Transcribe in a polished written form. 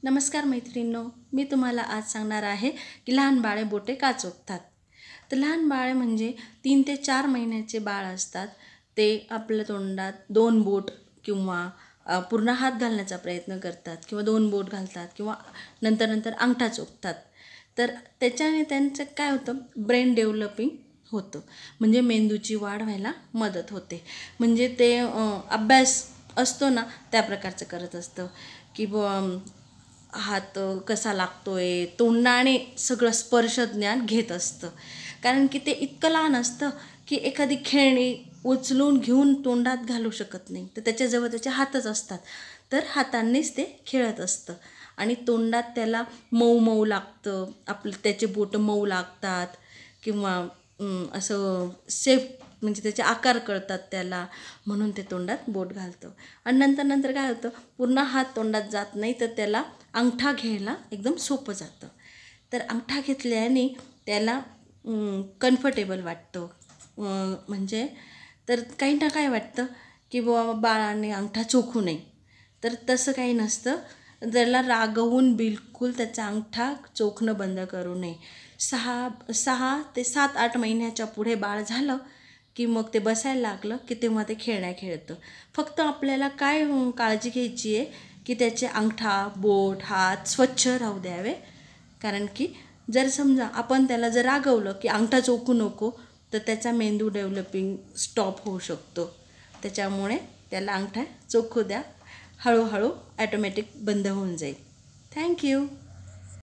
नमस्कार मैत्रिणींनो, मी तुम्हाला आज सांगणार आहे की लहान बाळे बोटे का चोखतात. तर लहान बाळे म्हणजे 3 ते 4 महिन्याचे बाळ असतात. ते आपल्या तोंडात 2 बोट किंवा पूर्ण हात घालण्याचा प्रयत्न करतात किंवा 2 बोट घालतात किंवा नंतर अंगठा चोखतात. तर त्याच्याने त्यांचं काय होतं, ब्रेन डेव्हलपिंग होतं, म्हणजे मेंदूची वाढ व्हायला मदत होते. म्हणजे ते अभ्यास असतो ना त्या प्रकारचं करत असतं की हात कसा लागतोय, तोंडाने सगळं स्पर्श ज्ञान घेत असतं. कारण की ते इतकं लहान असतं की एखादी खेळणी उचलून घेऊन तोंडात घालू शकत नाही, तर त्याच्याजवळ त्याचे हातच असतात. तर हातांनीच ते खेळत असतं आणि तोंडात त्याला मऊ मऊ लागतं, त्याचे बोटं मऊ लागतात किंवा असं सेफ, म्हणजे त्याचे आकार कळतात त्याला, म्हणून ते तोंडात बोट घालतं. आणि नंतर काय होतं, पूर्ण हात तोंडात जात नाही, तर त्याला अंगठा घ्यायला एकदम सोपं जातं. तर अंगठा घेतल्याने त्याला कम्फर्टेबल वाटतं. म्हणजे तर काही ना काय वाटतं की बाबा बाळाने अंगठा चोखू नये, तर तसं काही नसतं. त्याला रागवून बिलकुल त्याचा अंगठा चोखणं बंद करू नये. 6 ते 7-8 महिन्याच्या पुढे बाळ झालं की मग ते बसायला लागलं की तेव्हा ते खेळण्या खेळतं. फक्त आपल्याला काय काळजी घ्यायची आहे की त्याचे अंगठा, बोट, हात स्वच्छ राहू द्यावे. कारण की जर समजा आपण त्याला जर रागवलं की अंगठा चोखू नको, तर त्याचा मेंदू डेव्हलपिंग स्टॉप होऊ शकतो. त्याच्यामुळे त्याला अंगठा चोखू द्या, हळूहळू ॲटोमॅटिक बंद होऊन जाईल. थँक्यू.